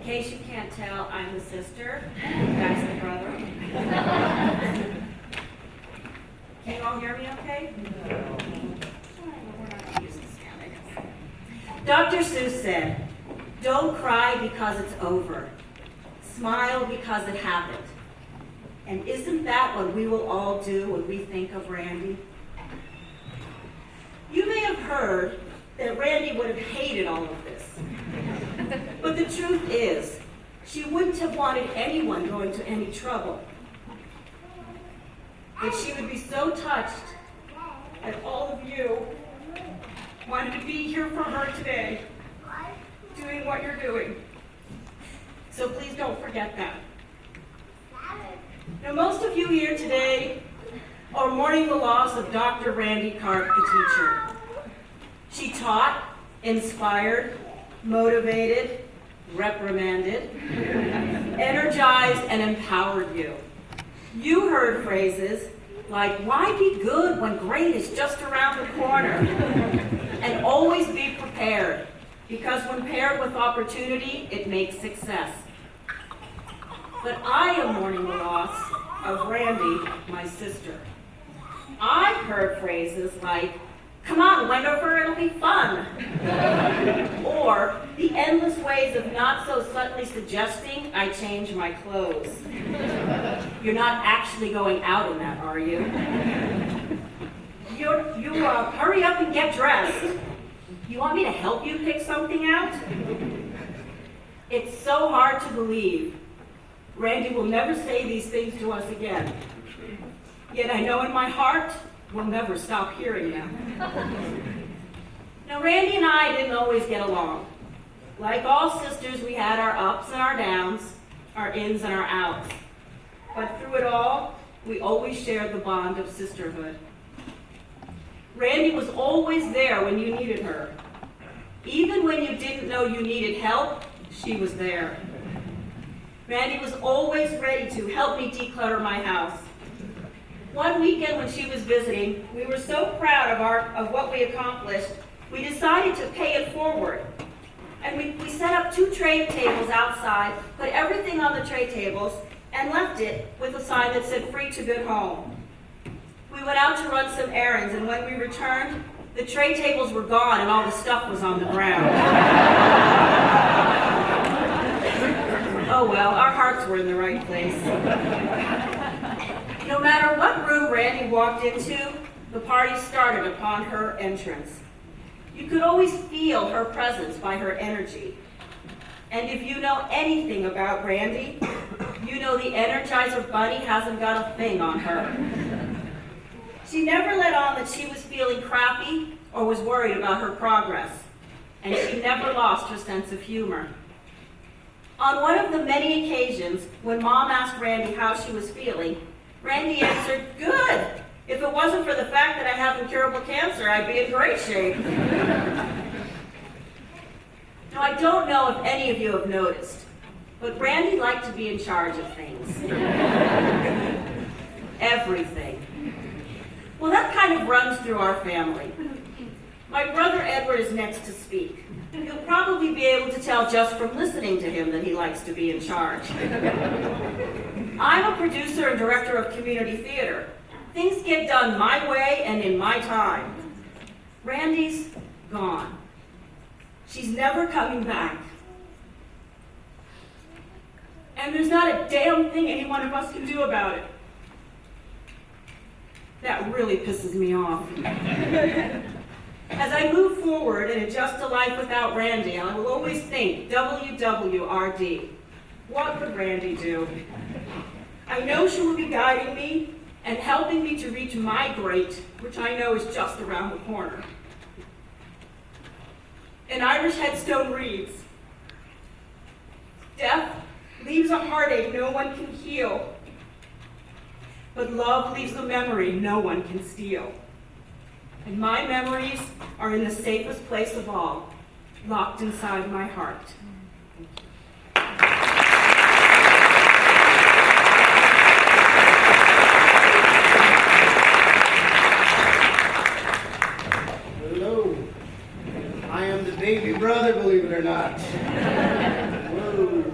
case you can't tell, I'm the sister. That's the brother. Can you all hear me okay? We're not going to use the stand, I guess. Dr. Seuss said, "Don't cry because it's over. Smile because it happened." And isn't that what we will all do when we think of Randi? You may have heard that Randi would have hated all of this. But the truth is, she wouldn't have wanted anyone going to any trouble. But she would be so touched that all of you wanted to be here for her today, doing what you're doing. So please don't forget that. Now, most of you here today are mourning the loss of Dr. Randi Carp, the teacher. She taught, inspired, motivated, reprimanded, energized, and empowered you. You heard phrases like, "Why be good when great is just around the corner?" And always be prepared, because when paired with opportunity, it makes success. But I am mourning the loss of Randi, my sister. I heard phrases like, "Come on, Wendover, it'll be fun." Or the endless ways of not so subtly suggesting I change my clothes. You're not actually going out in that, are you? Hurry up and get dressed. You want me to help you pick something out? It's so hard to believe. Randi will never say these things to us again. Yet I know in my heart, we'll never stop hearing them. Now, Randi and I didn't always get along. Like all sisters, we had our ups and our downs, our ins and our outs. But through it all, we always shared the bond of sisterhood. Randi was always there when you needed her. Even when you didn't know you needed help, she was there. Randi was always ready to help me declutter my house. One weekend when she was visiting, we were so proud of what we accomplished, we decided to pay it forward. And we set up 2 tray tables outside, put everything on the tray tables, and left it with a sign that said "Free to Good Home." We went out to run some errands, and when we returned, the tray tables were gone and all the stuff was on the ground. Oh well, our hearts were in the right place. No matter what room Randi walked into, the party started upon her entrance. You could always feel her presence by her energy. And if you know anything about Randi, you know the Energizer Bunny hasn't got a thing on her. She never let on that she was feeling crappy or was worried about her progress. And she never lost her sense of humor. On one of the many occasions when Mom asked Randi how she was feeling, Randi answered, "Good. If it wasn't for the fact that I have incurable cancer, I'd be in great shape." Now, I don't know if any of you have noticed, but Randi liked to be in charge of things. Everything. Well, that kind of runs through our family. My brother Edward is next to speak. You'll probably be able to tell just from listening to him that he likes to be in charge. I'm a producer and director of community theater. Things get done my way and in my time. Randi's gone. She's never coming back. And there's not a damn thing any one of us can do about it. That really pisses me off. As I move forward and adjust to life without Randi, I will always think, WWRD. What would Randi do? I know she will be guiding me and helping me to reach my great, which I know is just around the corner. An Irish headstone reads, "Death leaves a heartache no one can heal, but love leaves a memory no one can steal. And my memories are in the safest place of all, locked inside my heart." Hello. I am the baby brother, believe it or not. Whoa.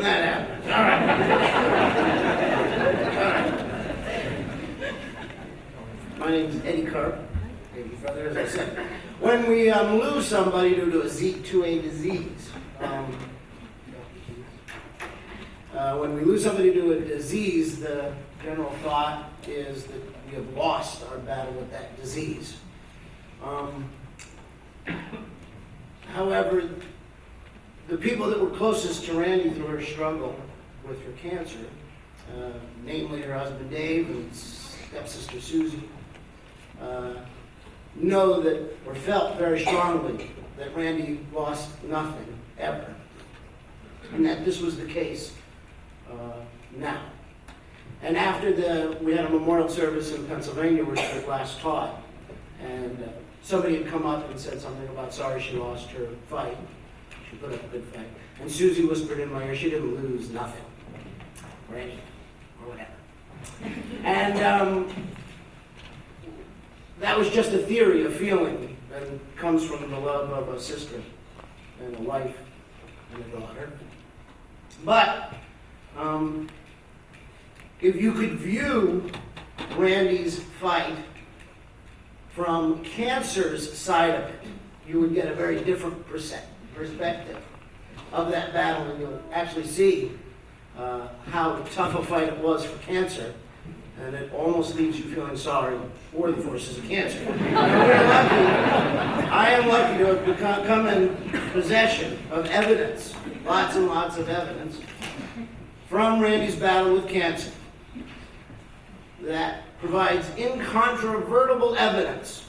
when that happens. All right. My name is Eddie Carp. Eddie Brother, as I said. When we lose somebody due to a disease, when we lose somebody due to a disease, the general thought is that we have lost our battle with that disease. However, the people that were closest to Randi through her struggle with her cancer, namely her husband Dave and stepsister Susie, know that, or felt very strongly, that Randi lost nothing ever, and that this was the case now. And after we had a memorial service in Pennsylvania where she was last taught, and somebody had come up and said something about, sorry she lost her fight. She put up a good fight. And Susie whispered in my ear, she didn't lose nothing, or anything, or whatever. And that was just a theory, a feeling that comes from the love of a sister and a wife and a daughter. But if you could view Randi's fight from cancer's side of it, you would get a very different perspective of that battle, and you'll actually see how tough a fight it was for cancer, and it almost leaves you feeling sorry for the forces of cancer. I am lucky to have come in possession of evidence, lots and lots of evidence, from Randi's battle with cancer that provides incontrovertible evidence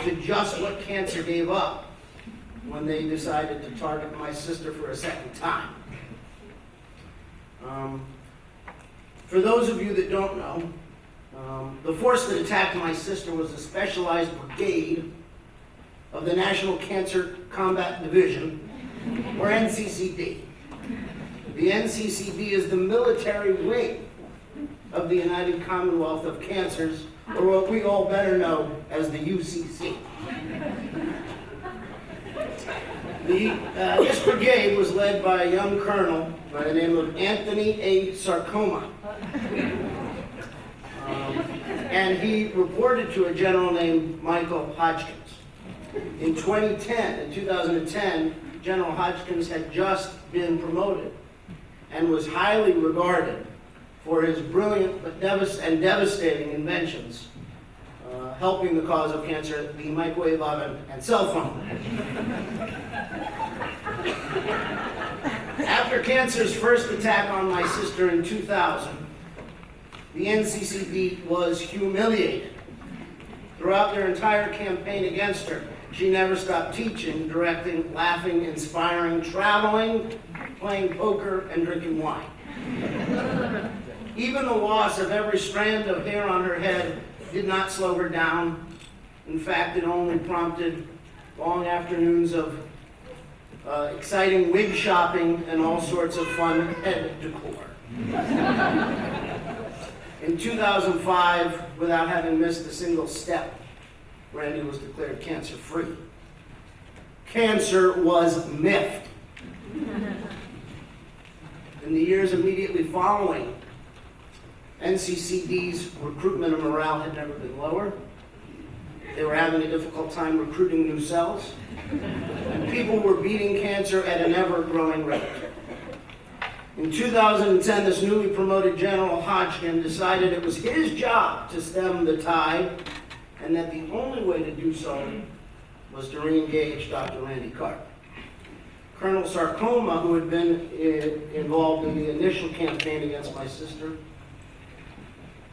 to just what cancer gave up when they decided to target my sister for a second time. For those of you that don't know, the force that attacked my sister was a specialized brigade of the National Cancer Combat Division, or NCCD. The NCCD is the military wing of the United Commonwealth of Cancers, or what we all better know as the UCC. This brigade was led by a young colonel by the name of Anthony A. Sarcoma. And he reported to a general named Michael Hodgkins. In 2010, General Hodgkins had just been promoted and was highly regarded for his brilliant but devastating inventions, helping the cause of cancer, the microwave oven and cell phone. After cancer's first attack on my sister in 2000, the NCCD was humiliated. Throughout their entire campaign against her, she never stopped teaching, directing, laughing, inspiring, traveling, playing poker, and drinking wine. Even the loss of every strand of hair on her head did not slow her down. In fact, it only prompted long afternoons of exciting wig shopping and all sorts of fun head decor. In 2005, without having missed a single step, Randi was declared cancer-free. Cancer was miffed. In the years immediately following, NCCD's recruitment and morale had never been lower. They were having a difficult time recruiting new cells, and people were beating cancer at an ever-growing rate. In 2010, this newly promoted General Hodgkin decided it was his job to stem the tide, and that the only way to do so was to re-engage Dr. Randi Carp. Colonel Sarcoma, who had been involved in the initial campaign against my sister,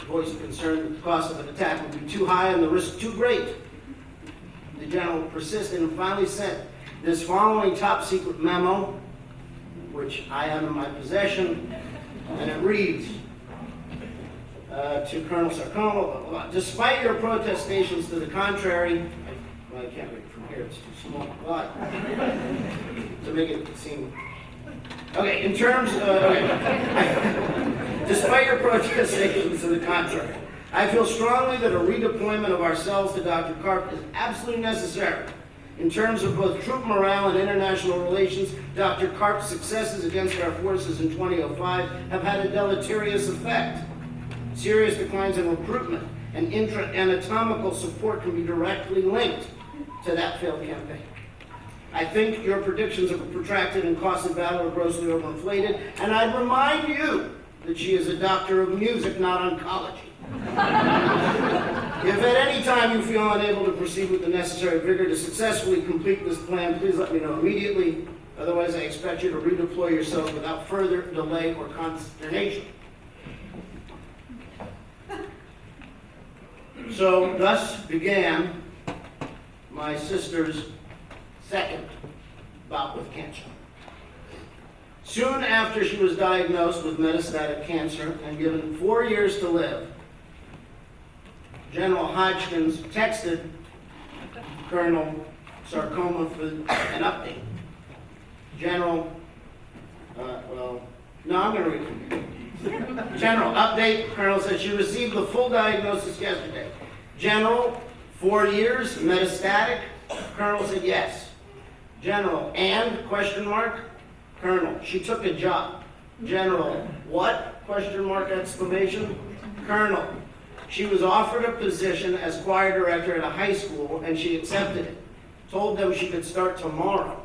voiced concern that the cost of an attack would be too high and the risk too great. The general persisted and finally sent this following top-secret memo, which I have in my possession, and it reads to Colonel Sarcoma, despite your protestations to the contrary, I can't read it from here, it's too small, but to make it seem, okay, in terms of, despite your protestations to the contrary, I feel strongly that a redeployment of our cells to Dr. Carp is absolutely necessary In terms of both troop morale and international relations, Dr. Carp's successes against our forces in 2005 have had a deleterious effect. Serious declines in recruitment and intra-anatomical support can be directly linked to that failed campaign. I think your predictions of a protracted and costly battle are grossly overinflated, and I'd remind you that she is a doctor of music, not oncology. If at any time you feel unable to proceed with the necessary vigor to successfully complete this plan, please let me know immediately. Otherwise, I expect you to redeploy yourself without further delay or consternation. So, thus began my sister's second bout with cancer. Soon after she was diagnosed with metastatic cancer and given 4 years to live, General Hodgkins texted Colonel Sarcoma for an update. General, I'm going to read from here. General, update. Colonel said she received the full diagnosis yesterday. General, 4 years, metastatic. Colonel said yes. General, and, question mark. Colonel, she took a job. General, what? Question mark, exclamation. Colonel, she was offered a position as choir director at a high school and she accepted it. Told them she could start tomorrow.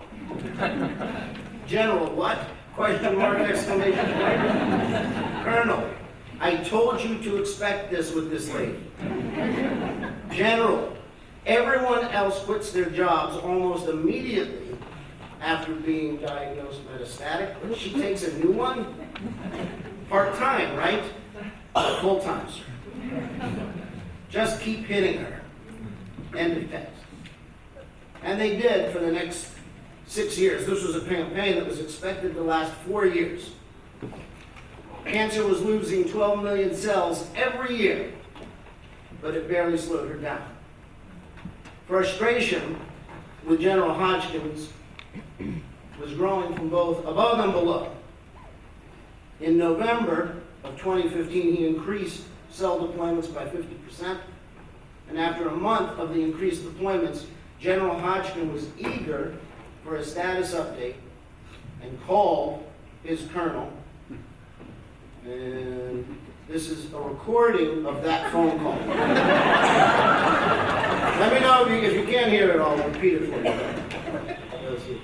General, what? Question mark, exclamation point. Colonel, I told you to expect this with this lady. General, everyone else quits their jobs almost immediately after being diagnosed metastatic, but she takes a new one? Part-time, right? Full-time, sir. Just keep hitting her. End of text. And they did for the next 6 years. This was a campaign that was expected to last 4 years. Cancer was losing 12 million cells every year, but it barely slowed her down. Frustration with General Hodgkins was growing from both above and below. In November of 2015, he increased cell deployments by 50%, and after a month of the increased deployments, General Hodgkin was eager for a status update and called his colonel, and this is a recording of that phone call. Let me know if you can't hear it, I'll repeat it for you. Let's see.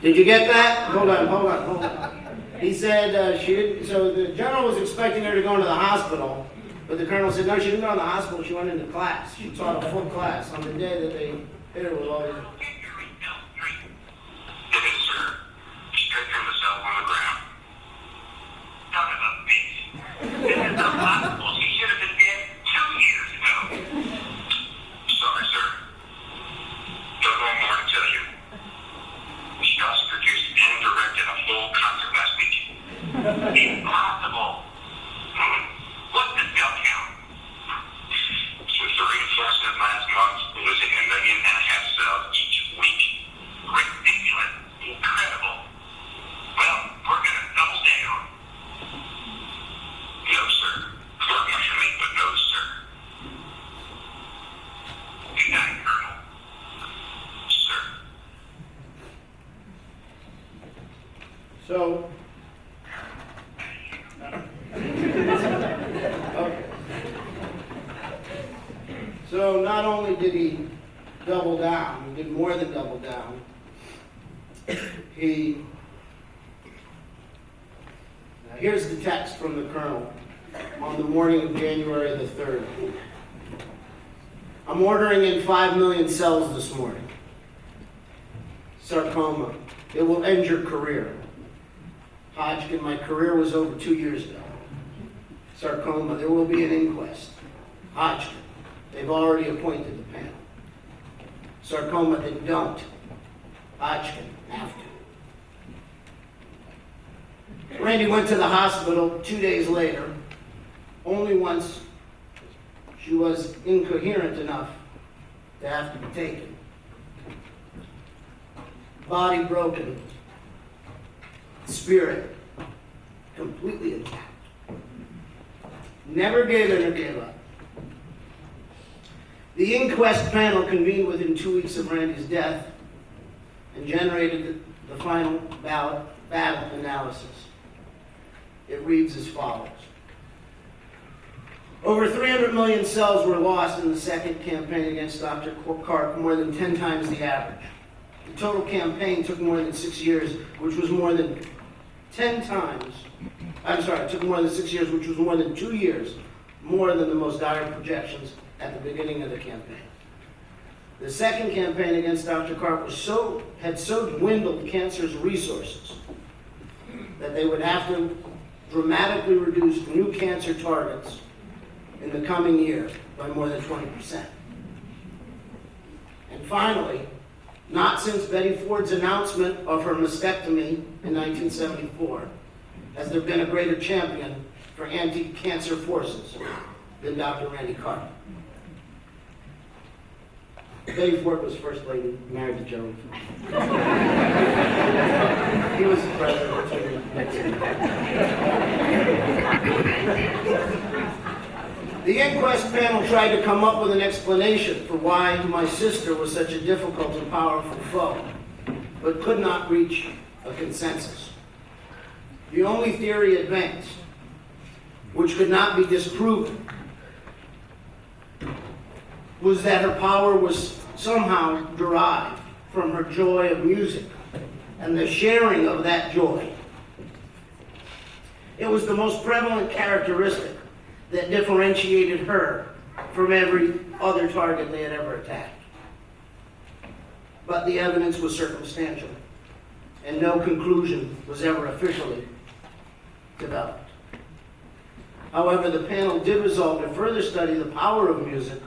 Did you get that? Hold on. He said she didn't, so the general was expecting her to go into the hospital, but the colonel said no, she didn't go to the hospital, she went into class. She taught a full class on the day that they hit her with all these. Impossible. What's the cell count? Since the reinforcement last month, losing 1.5 million cells each week. Ridiculous. Incredible. Well, we're going to double down. No, sir. Fortunately, but no, sir. Good night, Colonel. Sir. So, So not only did he double down, he did more than double down. Here's the text from the colonel on the morning of January the 3rd. I'm ordering in 5 million cells this morning. Sarcoma, it will end your career. Hodgkin, my career was over 2 years ago. Sarcoma, there will be an inquest. Hodgkin, they've already appointed the panel. Sarcoma, they don't. Hodgkin, have to. Randi went to the hospital 2 days later. Only once She was incoherent enough to have to be taken. Body broken, spirit completely intact. Never gave in or gave up. The inquest panel convened within 2 weeks of Randy's death and generated the final battle analysis. It reads as follows. Over 300 million cells were lost in the second campaign against Dr. Carp, more than 10 times the average. The total campaign took more than 6 years, which was more than 10 times. It took more than 6 years, which was more than 2 years, more than the most dire projections at the beginning of the campaign. The second campaign against Dr. Carp had so dwindled cancer's resources that they would have to dramatically reduce new cancer targets in the coming year by more than 20%. And finally, not since Betty Ford's announcement of her mastectomy in 1974 has there been a greater champion for anti-cancer forces than Dr. Randy Carp. Betty Ford was First Lady, married to Joe. He was the president. The inquest panel tried to come up with an explanation for why my sister was such a difficult and powerful foe, but could not reach a consensus. The only theory advanced, which could not be disproven, was that her power was somehow derived from her joy of music and the sharing of that joy. It was the most prevalent characteristic that differentiated her from every other target they had ever attacked. But the evidence was circumstantial, and no conclusion was ever officially developed. However, the panel did resolve to further study the power of music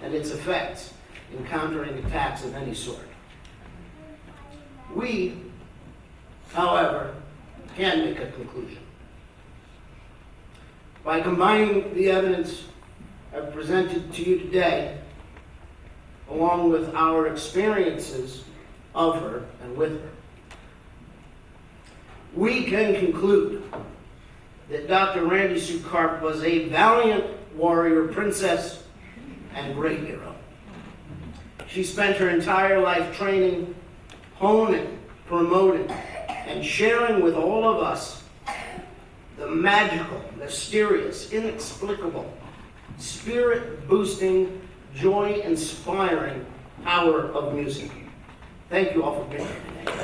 and its effects in countering attacks of any sort. We, however, can make a conclusion. By combining the evidence I've presented to you today, along with our experiences of her and with her, we can conclude that Dr. Randi Sue Carp was a valiant warrior princess and great hero. She spent her entire life training, honing, promoting, and sharing with all of us the magical, mysterious, inexplicable, spirit-boosting, joy-inspiring power of music. Thank you all for being here today.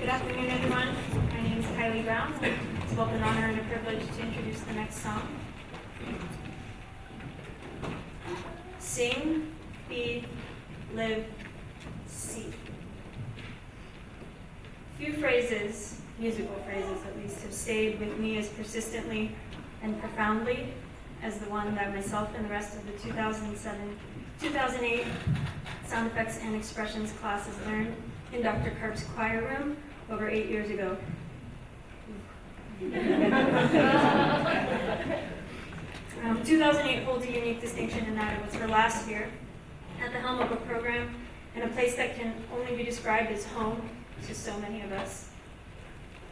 Good afternoon, everyone. My name is Kylie Brown. It's both an honor and a privilege to introduce the next song. Sing, feed, live, see. Few phrases, musical phrases at least, have stayed with me as persistently and profoundly as the one that myself and the rest of the 2008 Sound Effects and Expressions classes learned in Dr. Carp's choir room over 8 years ago. 2008 holds a unique distinction in that it was her last year at the helm of a program in a place that can only be described as home to so many of us.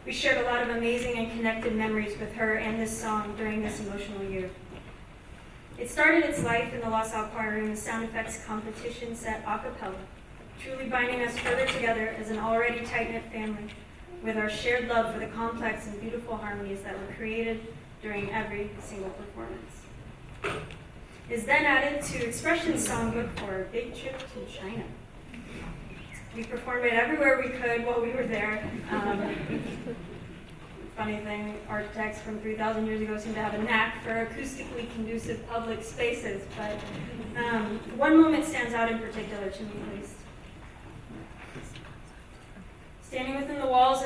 We shared a lot of amazing and connected memories with her and this song during this emotional year. It started its life in the La Salle Choir Room as Sound Effects competition set a cappella, truly binding us further together as an already tight-knit family with our shared love for the complex and beautiful harmonies that were created during every single performance. It is then added to Expressions Songbook for a big trip to China. We performed it everywhere we could while we were there. Funny thing, architects from 3,000 years ago seem to have a knack for acoustically conducive public spaces, but one moment stands out in particular to me at least.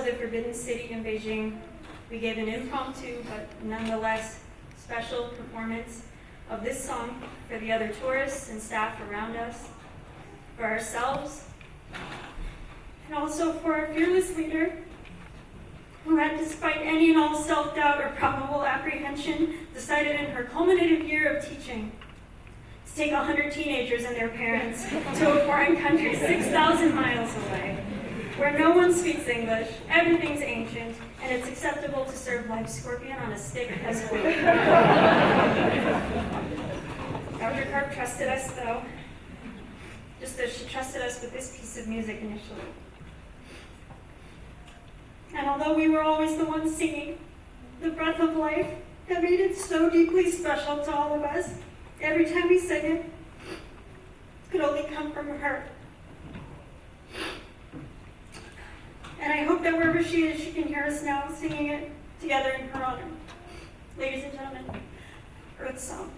the Forbidden City in Beijing, we gave an impromptu but nonetheless special performance of this song for the other tourists and staff around us, for ourselves, and also for our fearless leader, who had, despite any and all self-doubt or probable apprehension, decided in her culminative year of teaching to take 100 teenagers and their parents to a foreign country 6,000 miles away, where no one speaks English, everything's ancient, and it's acceptable to serve live scorpion on a stick as food. Dr. Carp trusted us, though, just as she trusted us with this piece of music initially. And although we were always the ones singing, the breath of life that made it so deeply special to all of us, every time we sang it, could only come from her. And I hope that wherever she is, she can hear us now singing it together in her honor. Ladies and gentlemen, Earth Song.